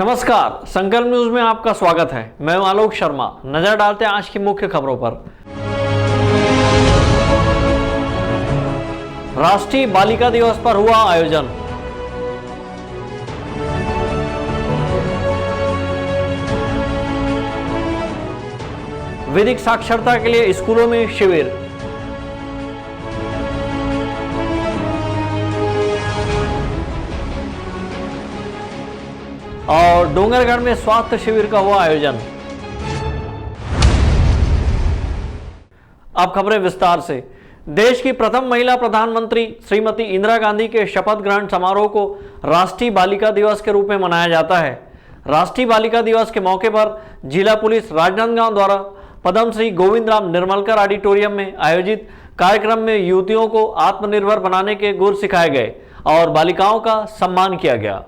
नमस्कार, संकल्प न्यूज में आपका स्वागत है। मैं हूं आलोक शर्मा। नजर डालते हैं आज की मुख्य खबरों पर। राष्ट्रीय बालिका दिवस पर हुआ आयोजन। विधिक साक्षरता के लिए स्कूलों में शिविर। और डोंगरगढ़ में स्वास्थ्य शिविर का हुआ आयोजन। अब खबरें विस्तार से। देश की प्रथम महिला प्रधानमंत्री श्रीमती इंदिरा गांधी के शपथ ग्रहण समारोह को राष्ट्रीय बालिका दिवस के रूप में मनाया जाता है। राष्ट्रीय बालिका दिवस के मौके पर जिला पुलिस राजनांदगांव द्वारा पद्मश्री गोविंद राम निर्मलकर ऑडिटोरियम में आयोजित कार्यक्रम में युवतियों को आत्मनिर्भर बनाने के गुर सिखाए गए और बालिकाओं का सम्मान किया गया।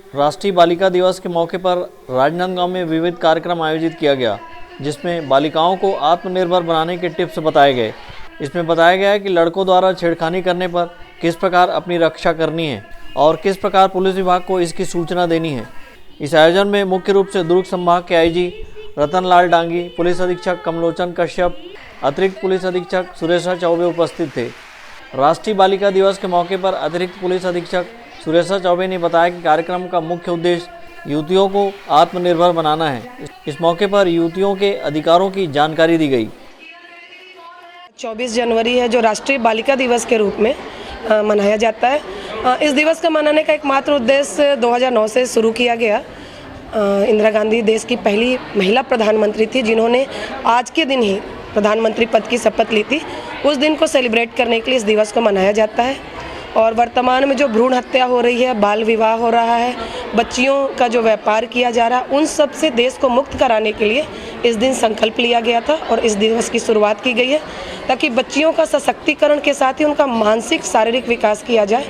राष्ट्रीय बालिका दिवस के मौके पर राजनांदगांव में विविध कार्यक्रम आयोजित किया गया, जिसमें बालिकाओं को आत्मनिर्भर बनाने के टिप्स बताए गए। इसमें बताया गया है कि लड़कों द्वारा छेड़खानी करने पर किस प्रकार अपनी रक्षा करनी है और किस प्रकार पुलिस विभाग को इसकी सूचना देनी है। इस आयोजन में मुख्य रूप से दुर्ग संभाग के आईजी रतनलाल डांगी, पुलिस अधीक्षक कमलोचन कश्यप, अतिरिक्त पुलिस अधीक्षक सुरेशा चौबे उपस्थित थे। राष्ट्रीय बालिका दिवस के मौके पर अतिरिक्त पुलिस अधीक्षक सुरेशा चौबे ने बताया कि कार्यक्रम का मुख्य उद्देश्य युवतियों को आत्मनिर्भर बनाना है। इस मौके पर युवतियों के अधिकारों की जानकारी दी गई। 24 जनवरी है जो राष्ट्रीय बालिका दिवस के रूप में मनाया जाता है। इस दिवस का मनाने का एकमात्र उद्देश्य 2009 से शुरू किया गया। इंदिरा गांधी देश की पहली महिला प्रधानमंत्री थी जिन्होंने आज के दिन ही प्रधानमंत्री पद की शपथ ली थी। उस दिन को सेलिब्रेट करने के लिए इस दिवस को मनाया जाता है। और वर्तमान में जो भ्रूण हत्या हो रही है, बाल विवाह हो रहा है, बच्चियों का जो व्यापार किया जा रहा है, उन सब से देश को मुक्त कराने के लिए इस दिन संकल्प लिया गया था और इस दिवस की शुरुआत की गई है ताकि बच्चियों का सशक्तिकरण के साथ ही उनका मानसिक शारीरिक विकास किया जाए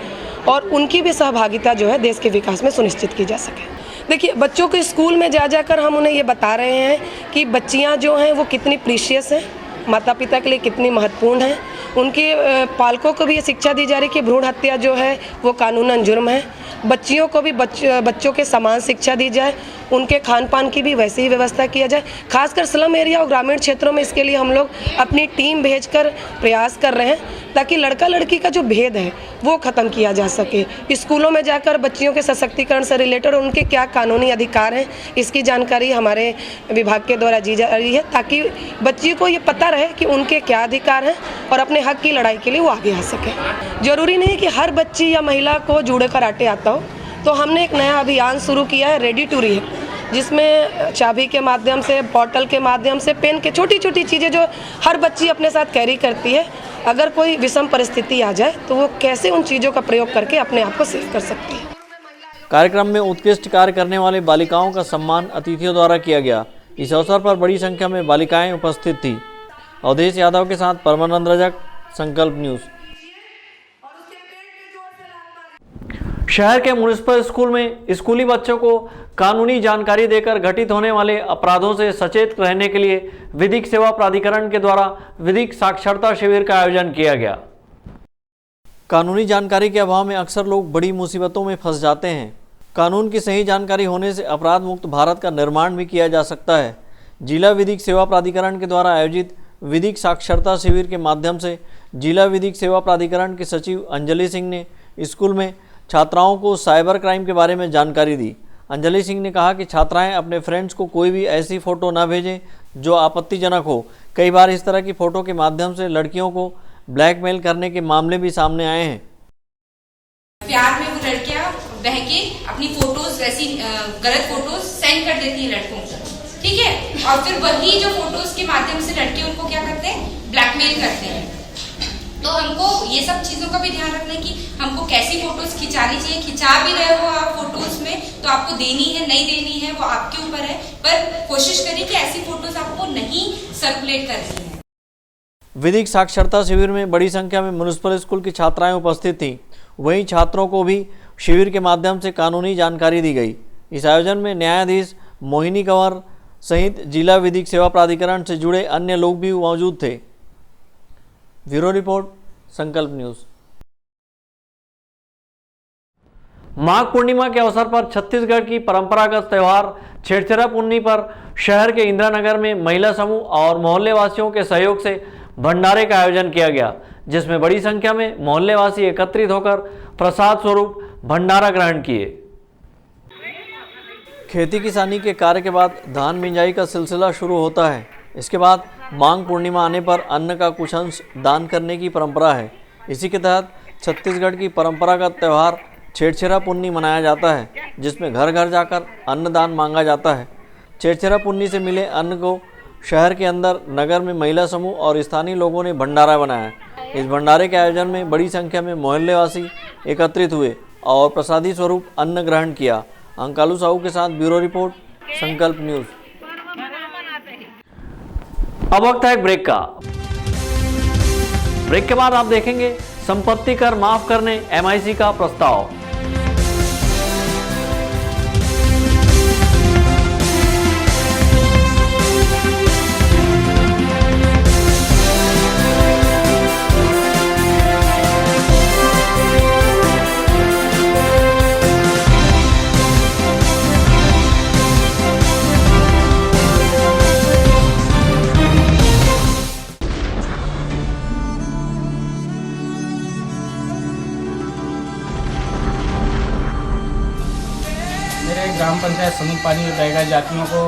और उनकी भी सहभागिता जो है देश के विकास में सुनिश्चित की जा सके। देखिए, बच्चों को स्कूल में जा जाकर हम उन्हें ये बता रहे हैं कि बच्चियाँ जो हैं वो कितनी प्रीशियस हैं, माता पिता के लिए कितनी महत्वपूर्ण है। उनके पालकों को भी ये शिक्षा दी जा रही है कि भ्रूण हत्या जो है वो कानूनन जुर्म है। बच्चियों को भी बच्चों के समान शिक्षा दी जाए, उनके खान पान की भी वैसी ही व्यवस्था किया जाए। खासकर स्लम एरिया और ग्रामीण क्षेत्रों में इसके लिए हम लोग अपनी टीम भेजकर प्रयास कर रहे हैं ताकि लड़का लड़की का जो भेद है वो ख़त्म किया जा सके। स्कूलों में जाकर बच्चियों के सशक्तिकरण से रिलेटेड उनके क्या कानूनी अधिकार हैं इसकी जानकारी हमारे विभाग के द्वारा दी जा रही है ताकि बच्ची को ये पता रहे कि उनके क्या अधिकार हैं और अपने हक की लड़ाई के लिए वो आगे आ सके। जरूरी नहीं कि हर बच्ची या महिला को जूड़े कराटे आता हो, तो हमने एक नया अभियान शुरू किया है रेडी टू रीड, जिसमें चाबी के माध्यम से, बॉटल के माध्यम से, पेन के छोटी छोटी चीज़ें जो हर बच्ची अपने साथ कैरी करती है, अगर कोई विषम परिस्थिति आ जाए तो वो कैसे उन चीज़ों का प्रयोग करके अपने आप को सेव कर सकती है। कार्यक्रम में उत्कृष्ट कार्य करने वाले बालिकाओं का सम्मान अतिथियों द्वारा किया गया। इस अवसर पर बड़ी संख्या में बालिकाएं उपस्थित थी। अवधेश यादव के साथ परमानंद रजक, संकल्प न्यूज। शहर के म्युनिसिपल स्कूल में स्कूली बच्चों को कानूनी जानकारी देकर घटित होने वाले अपराधों से सचेत रहने के लिए विधिक सेवा प्राधिकरण के द्वारा विधिक साक्षरता शिविर का आयोजन किया गया। कानूनी जानकारी के अभाव में अक्सर लोग बड़ी मुसीबतों में फंस जाते हैं। कानून की सही जानकारी होने से अपराध मुक्त भारत का निर्माण भी किया जा सकता है। जिला विधिक सेवा प्राधिकरण के द्वारा आयोजित विधिक साक्षरता शिविर के माध्यम से जिला विधिक सेवा प्राधिकरण के सचिव अंजलि सिंह ने स्कूल में छात्राओं को साइबर क्राइम के बारे में जानकारी दी। अंजलि सिंह ने कहा कि छात्राएं अपने फ्रेंड्स को कोई भी ऐसी फ़ोटो न भेजें जो आपत्तिजनक हो। कई बार इस तरह की फ़ोटो के माध्यम से लड़कियों को ब्लैकमेल करने के मामले भी सामने आए हैं। प्यार में वो लड़कियां बहके अपनी फोटोज, वैसी गलत फोटोज सेंड कर देती हैं लड़कों को, ठीक है, और फिर वही जो फोटोज के माध्यम से लड़के उनको क्या करते हैं, ब्लैकमेल करते हैं। तो हमको ये सब चीजों का भी ध्यान रखना है कि हमको कैसी फोटोज खिंचानी चाहिए। खिंचा भी रहे हो आप फोटोज में तो आपको देनी है नहीं देनी है वो आपके ऊपर है, पर कोशिश करिए कि ऐसी फोटोज आपको नहीं सर्कुलेट करनी है। विधिक साक्षरता शिविर में बड़ी संख्या में म्युनिसिपल स्कूल की छात्राएं उपस्थित थीं। वहीं छात्रों को भी शिविर के माध्यम से कानूनी जानकारी दी गई। इस आयोजन में न्यायाधीश मोहिनी कंवर सहित जिला विधिक सेवा प्राधिकरण से जुड़े अन्य लोग भी मौजूद थे। ब्यूरो रिपोर्ट, संकल्प न्यूज। माघ पूर्णिमा के अवसर पर छत्तीसगढ़ की परंपरागत त्यौहार छेरछेरा पुन्नी पर शहर के इंदिरा नगर में महिला समूह और मोहल्ले वासियों के सहयोग से भंडारे का आयोजन किया गया, जिसमें बड़ी संख्या में मोहल्ले वासी एकत्रित होकर प्रसाद स्वरूप भंडारा ग्रहण किए। खेती किसानी के कार्य के बाद धान बिंजाई का सिलसिला शुरू होता है। इसके बाद माघ पूर्णिमा आने पर अन्न का कुछ अंश दान करने की परंपरा है। इसी के तहत छत्तीसगढ़ की परंपरागत त्यौहार छेरछेरा पुन्नी मनाया जाता है, जिसमें घर घर जाकर अन्नदान मांगा जाता है। छेरछेरा पुन्नी से मिले अन्न को शहर के अंदर नगर में महिला समूह और स्थानीय लोगों ने भंडारा बनाया। इस भंडारे के आयोजन में बड़ी संख्या में मोहल्ले वासी एकत्रित हुए और प्रसादी स्वरूप अन्न ग्रहण किया। अंकालू साहू के साथ ब्यूरो रिपोर्ट, संकल्प न्यूज। अब वक्त है एक ब्रेक का। ब्रेक के बाद आप देखेंगे संपत्ति कर माफ करने MIC का प्रस्ताव। मेरे ग्राम पंचायत समूह पानी में बैगा जातियों को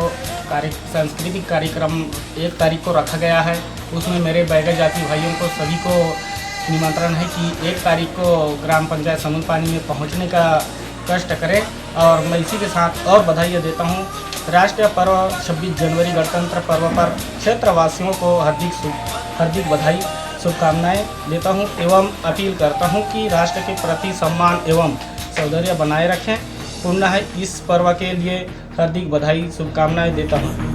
सांस्कृतिक कार्यक्रम 1 तारीख को रखा गया है। उसमें मेरे बैगा जाति भाइयों को सभी को निमंत्रण है कि 1 तारीख को ग्राम पंचायत समूह पानी में पहुंचने का कष्ट करें। और मैं इसी के साथ और बधाइयाँ देता हूं राष्ट्रीय पर्व 26 जनवरी गणतंत्र पर्व पर क्षेत्रवासियों को हार्दिक बधाई शुभकामनाएँ देता हूँ एवं अपील करता हूँ कि राष्ट्र के प्रति सम्मान एवं सौंदर्य बनाए रखें। पुनः इस पर्व के लिए हार्दिक बधाई शुभकामनाएं देता हूँ।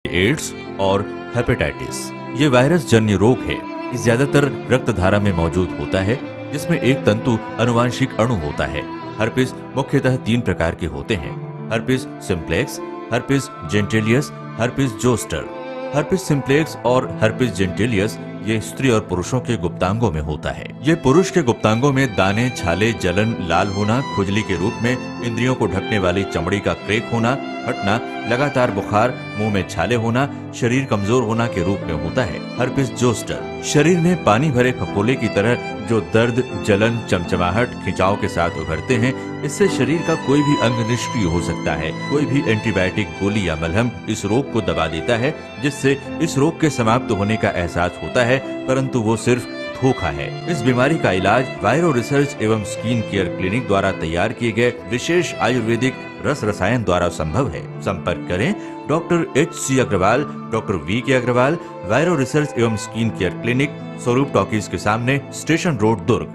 एड्स और हेपेटाइटिस। ये वायरस जन्य रोग है। ये ज्यादातर रक्त धारा में मौजूद होता है, जिसमें एक तंतु अनुवांशिक अणु होता है। हर्पिस मुख्यतः 3 प्रकार के होते हैं: herpes simplex, herpes genitalis, herpes zoster. Herpes simplex और हर्पिस जेंटिलियस ये स्त्री और पुरुषों के गुप्तांगों में होता है। ये पुरुष के गुप्तांगों में दाने, छाले, जलन, लाल होना, खुजली के रूप में, इंद्रियों को ढकने वाली चमड़ी का क्रेक होना, फटना, लगातार बुखार, मुंह में छाले होना, शरीर कमजोर होना के रूप में होता है। हर्पिस जोस्टर शरीर में पानी भरे फफोले की तरह जो दर्द, जलन, चमचमाहट, खिंचाव के साथ उभरते हैं। इससे शरीर का कोई भी अंग निष्क्रिय हो सकता है। कोई भी एंटीबायोटिक, गोली या मलहम इस रोग को दबा देता है, जिससे इस रोग के समाप्त होने का एहसास होता है, परंतु वो सिर्फ धोखा है। इस बीमारी का इलाज वायरो रिसर्च एवं स्किन केयर क्लिनिक द्वारा तैयार किए गए विशेष आयुर्वेदिक रस रसायन द्वारा संभव है। संपर्क करें doctor HC Agarwal, doctor VK Agarwal, viro research एवं skin care clinic, Swaroop talkies के सामने, स्टेशन रोड, दुर्ग।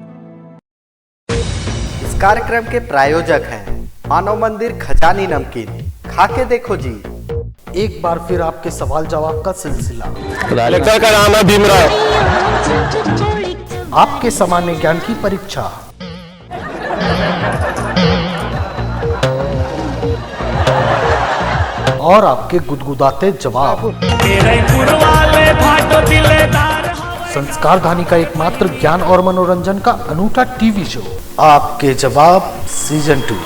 इस कार्यक्रम के प्रायोजक हैं मानव मंदिर खजानी नमकीन। खा के देखो जी। एक बार फिर आपके सवाल जवाब का सिलसिला। कलेक्टर का नाम है भीमराव। आपके सामान्य ज्ञान की परीक्षा। और आपके गुदगुदाते जवाब। संस्कारधानी का एकमात्र ज्ञान और मनोरंजन का अनूठा टीवी शो आपके जवाब सीजन 2।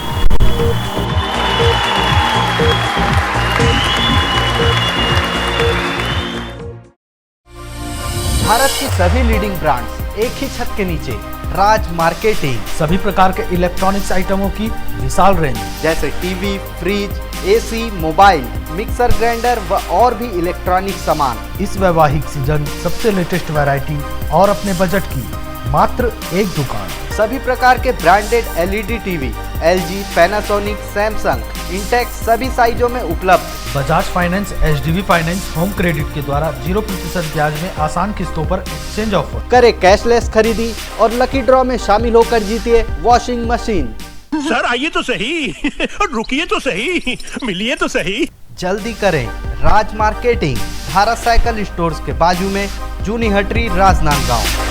भारत की सभी लीडिंग ब्रांड्स एक ही छत के नीचे। राज मार्केटिंग सभी प्रकार के इलेक्ट्रॉनिक्स आइटमों की विशाल रेंज, जैसे TV, fridge, AC, mobile, mixer, grinder व और भी इलेक्ट्रॉनिक सामान। इस वैवाहिक सीजन सबसे लेटेस्ट वैरायटी और अपने बजट की मात्र एक दुकान। सभी प्रकार के branded LED TV LG, Panasonic, Samsung, Intex सभी साइजों में उपलब्ध। Bajaj finance, HDB finance home credit के द्वारा 0% ब्याज में आसान किस्तों पर एक्सचेंज ऑफर। करे कैशलेस खरीदी और लकी ड्रॉ में शामिल होकर जीतिए वॉशिंग मशीन। सर आइए तो सही और रुकिए तो सही, मिलिए तो सही। जल्दी करें, राज मार्केटिंग, भारत साइकिल स्टोर्स के बाजू में, जूनी हटरी, राजनांदगांव।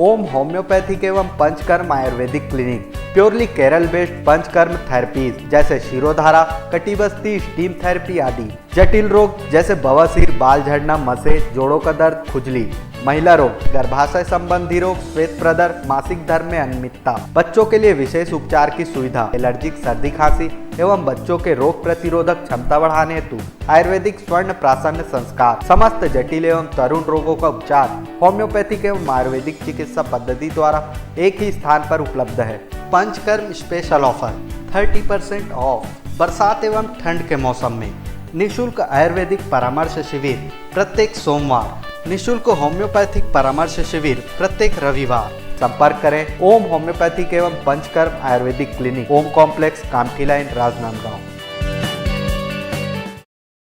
ओम होम्योपैथिक एवं panchakarma Ayurvedic clinic purely Kerala based panchakarma therapies जैसे शिरोधारा, कटिबस्ती, स्टीम थेरेपी आदि। जटिल रोग जैसे बवासीर, बाल झड़ना, मसे, जोड़ों का दर्द, खुजली। महिला रोग, गर्भाशय संबंधी रोग, श्वेत प्रदर, मासिक धर्म में अनियमितता। बच्चों के लिए विशेष उपचार की सुविधा, एलर्जिक, सर्दी, खांसी एवं बच्चों के रोग प्रतिरोधक क्षमता बढ़ाने हेतु आयुर्वेदिक स्वर्ण प्राशन संस्कार। समस्त जटिल एवं तरुण रोगों का उपचार होम्योपैथिक एवं आयुर्वेदिक चिकित्सा पद्धति द्वारा एक ही स्थान पर उपलब्ध है। Panchakarma special offer 30% of. बरसात एवं ठंड के मौसम में निःशुल्क आयुर्वेदिक परामर्श शिविर प्रत्येक सोमवार, निःशुल्क होम्योपैथिक परामर्श शिविर प्रत्येक रविवार। संपर्क करें ओम होम्योपैथिक एवं पंचकर्म आयुर्वेदिक क्लिनिक, ओम कॉम्प्लेक्स, कामठी लाइन, राजनांदगांव।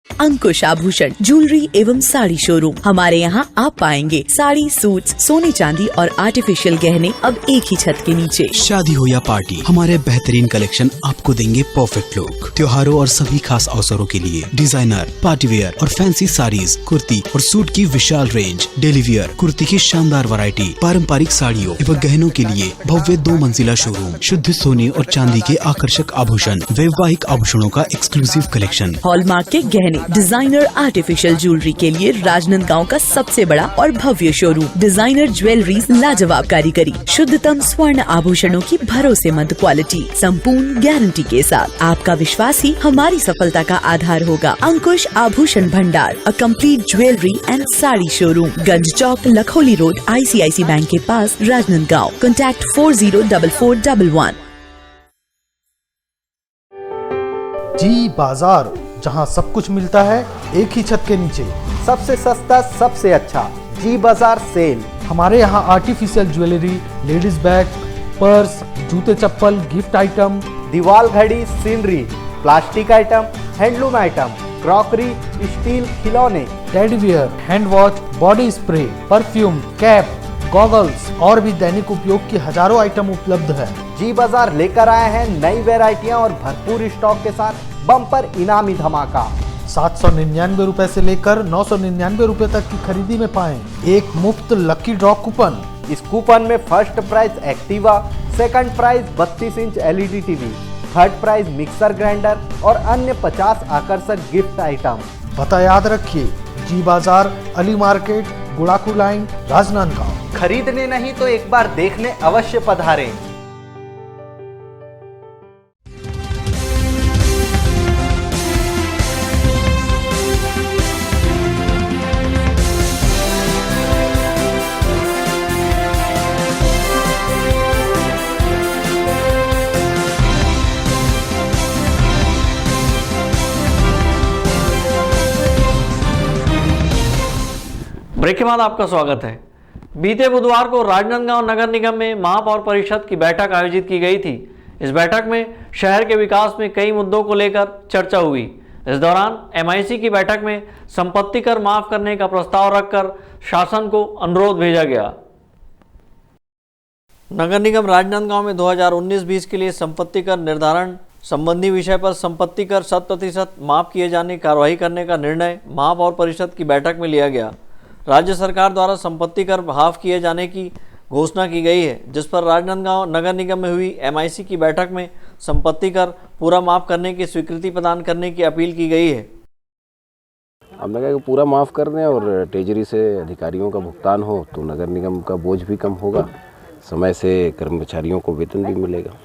अंकुश आभूषण ज्वेलरी एवं साड़ी शोरूम। हमारे यहाँ आप पाएंगे साड़ी, सूट्स, सोने चांदी और आर्टिफिशियल गहने अब एक ही छत के नीचे। शादी हो या पार्टी, हमारे बेहतरीन कलेक्शन आपको देंगे परफेक्ट लुक। त्योहारों और सभी खास अवसरों के लिए डिजाइनर, पार्टी वेयर और फैंसी साड़ीज, कुर्ती और सूट की विशाल रेंज, डेली वियर कुर्ती की शानदार वैरायटी, पारंपरिक साड़ियों एवं गहनों के लिए भव्य 2 मंजिला शोरूम, शुद्ध सोने और चांदी के आकर्षक आभूषण, वैवाहिक आभूषणों का एक्सक्लूसिव कलेक्शन, हॉलमार्क के गहने, डिजाइनर आर्टिफिशियल ज्वेलरी के लिए राजनांदगांव का सबसे बड़ा और भव्य शोरूम। डिजाइनर ज्वेलरीज, लाजवाब कारीगरी, शुद्धतम स्वर्ण आभूषणों की भरोसेमंद क्वालिटी, संपूर्ण गारंटी के साथ। आपका विश्वास ही हमारी सफलता का आधार होगा। अंकुश आभूषण भंडार, a complete jewellery and sari showroom, Ganj Chowk, Lakholi road, ICIC bank के पास, राजनांदगांव। कॉन्टैक्ट 404411। जी बाजार, जहां सब कुछ मिलता है एक ही छत के नीचे। सबसे सस्ता, सबसे अच्छा, जी बाजार सेल। हमारे यहाँ artificial jewellery, ladies bag, purse, जूते चप्पल, गिफ्ट आइटम, दीवार घड़ी, scenery, plastic item, handloom item, crockery, steel, खिलौने, teddy bear, hand watch, body spray, perfume, cap, goggles और भी दैनिक उपयोग की हजारों आइटम उपलब्ध है। जी बाजार लेकर आए हैं नई वैरायटियां और भरपूर स्टॉक के साथ बम्पर इनामी धमाका। 799 रुपए से लेकर 999 रुपए तक की खरीदी में पाएं एक मुफ्त लकी ड्रॉ कूपन। इस कूपन में first prize Activa, second prize 32 inch LED TV, third prize mixer grinder और अन्य 50 आकर्षक गिफ्ट आइटम। पता याद रखिए, जी बाजार, अली मार्केट, गुड़ाकू लाइन, राजनांदगांव। खरीदने नहीं तो एक बार देखने अवश्य पधारें। ब्रेक के बाद आपका स्वागत है। बीते बुधवार को राजनांदगांव नगर निगम में महापौर परिषद की बैठक आयोजित की गई थी। इस बैठक में शहर के विकास में कई मुद्दों को लेकर चर्चा हुई। इस दौरान MIC की बैठक में संपत्ति कर माफ करने का प्रस्ताव रखकर शासन को अनुरोध भेजा गया। नगर निगम राजनांदगांव में 2019-20 के लिए संपत्ति कर निर्धारण संबंधी विषय पर संपत्ति कर 100% माफ किए जाने की कार्रवाई करने का निर्णय महापौर परिषद की बैठक में लिया गया। राज्य सरकार द्वारा संपत्ति कर माफ किए जाने की घोषणा की गई है, जिस पर राजनांदगांव नगर निगम में हुई MIC की बैठक में संपत्ति कर पूरा माफ करने की स्वीकृति प्रदान करने की अपील की गई है। हमने कहा कि पूरा माफ़ कर दें और ट्रेजरी से अधिकारियों का भुगतान हो तो नगर निगम का बोझ भी कम होगा, समय से कर्मचारियों को वेतन भी मिलेगा।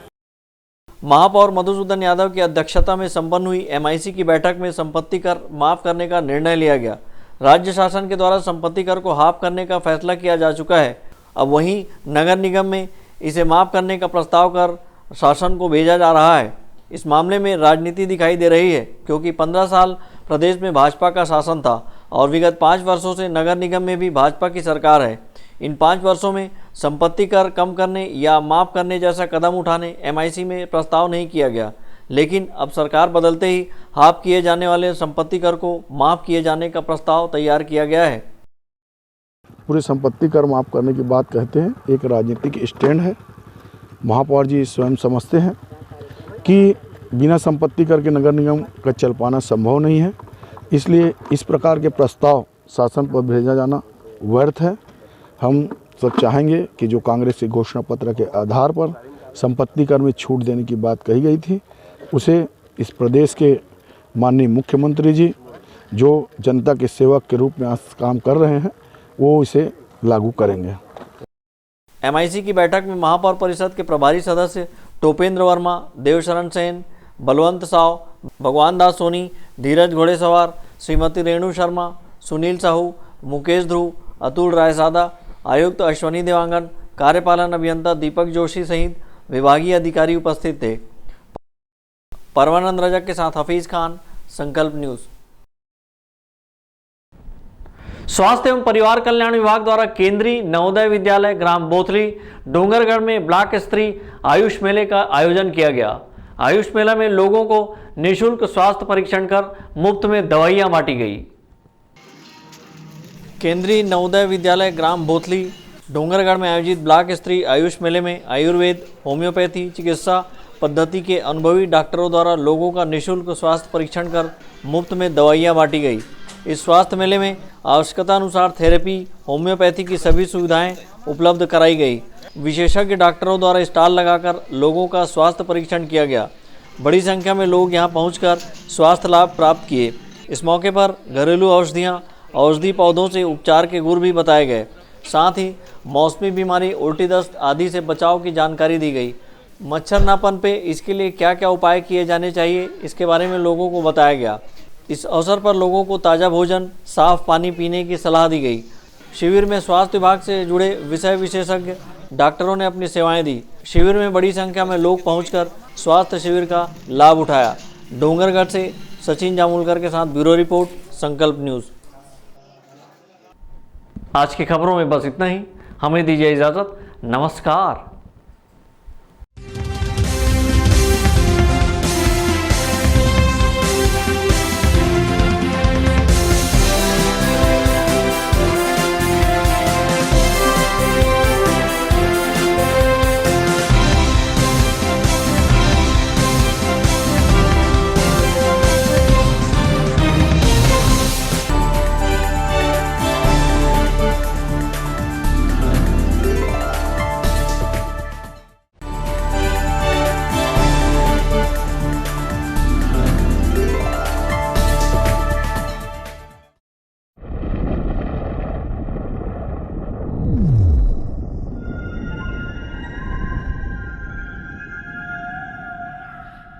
महापौर मधुसूदन यादव की अध्यक्षता में संपन्न हुई MIC की बैठक में संपत्ति कर माफ करने का निर्णय लिया गया। राज्य शासन के द्वारा संपत्ति कर को हाफ करने का फैसला किया जा चुका है। अब वहीं नगर निगम में इसे माफ करने का प्रस्ताव कर शासन को भेजा जा रहा है। इस मामले में राजनीति दिखाई दे रही है, क्योंकि 15 साल प्रदेश में भाजपा का शासन था और विगत 5 वर्षों से नगर निगम में भी भाजपा की सरकार है। इन 5 वर्षों में संपत्ति कर कम करने या माफ करने जैसा कदम उठाने MIC में प्रस्ताव नहीं किया गया, लेकिन अब सरकार बदलते ही हाफ किए जाने वाले संपत्ति कर को माफ किए जाने का प्रस्ताव तैयार किया गया है। पूरे संपत्ति कर माफ करने की बात कहते हैं, एक राजनीतिक स्टैंड है। महापौर जी स्वयं समझते हैं कि बिना संपत्ति कर के नगर निगम का चल पाना संभव नहीं है, इसलिए इस प्रकार के प्रस्ताव शासन पर भेजा जाना व्यर्थ है। हम सब चाहेंगे कि जो कांग्रेस के घोषणा पत्र के आधार पर संपत्ति कर में छूट देने की बात कही गई थी, उसे इस प्रदेश के माननीय मुख्यमंत्री जी जो जनता के सेवक के रूप में आज काम कर रहे हैं, वो इसे लागू करेंगे। MIC की बैठक में महापौर परिषद के प्रभारी सदस्य टोपेंद्र वर्मा, देवशरण सेन, बलवंत साव, भगवान दास सोनी, धीरज घोड़ेसवार, श्रीमती रेणु शर्मा, सुनील साहू, मुकेश ध्रुव, अतुल रायसादा, आयुक्त अश्वनी देवांगन, कार्यपालन अभियंता दीपक जोशी सहित विभागीय अधिकारी उपस्थित थे। परवानंद रजक के साथ हफीज खान, संकल्प न्यूज। स्वास्थ्य एवं परिवार कल्याण विभाग द्वारा केंद्रीय नवोदय विद्यालय ग्राम बोथली डोंगरगढ़ में ब्लॉक स्तरीय आयुष मेले का आयोजन किया गया। आयुष मेला में लोगों को निःशुल्क स्वास्थ्य परीक्षण कर मुफ्त में दवाइयां बांटी गई। केंद्रीय नवोदय विद्यालय ग्राम बोथली डोंगरगढ़ में आयोजित ब्लॉक स्तरीय आयुष मेले में आयुर्वेद, होम्योपैथी चिकित्सा पद्धति के अनुभवी डॉक्टरों द्वारा लोगों का निःशुल्क स्वास्थ्य परीक्षण कर मुफ्त में दवाइयां बांटी गई। इस स्वास्थ्य मेले में आवश्यकता अनुसार थेरेपी, होम्योपैथी की सभी सुविधाएं उपलब्ध कराई गई। विशेषज्ञ डॉक्टरों द्वारा स्टॉल लगाकर लोगों का स्वास्थ्य परीक्षण किया गया। बड़ी संख्या में लोग यहां पहुंचकर स्वास्थ्य लाभ प्राप्त किए। इस मौके पर घरेलू औषधियाँ, औषधि पौधों से उपचार के गुर भी बताए गए। साथ ही मौसमी बीमारी, उल्टी दस्त आदि से बचाव की जानकारी दी गई। मच्छर ना पनपे, इसके लिए क्या क्या उपाय किए जाने चाहिए, इसके बारे में लोगों को बताया गया। इस अवसर पर लोगों को ताज़ा भोजन, साफ पानी पीने की सलाह दी गई। शिविर में स्वास्थ्य विभाग से जुड़े विषय विशेषज्ञ डॉक्टरों ने अपनी सेवाएं दी। शिविर में बड़ी संख्या में लोग पहुंचकर स्वास्थ्य शिविर का लाभ उठाया। डोंगरगढ़ से सचिन जामुलकर के साथ ब्यूरो रिपोर्ट, संकल्प न्यूज़। आज की खबरों में बस इतना ही। हमें दीजिए इजाज़त। नमस्कार।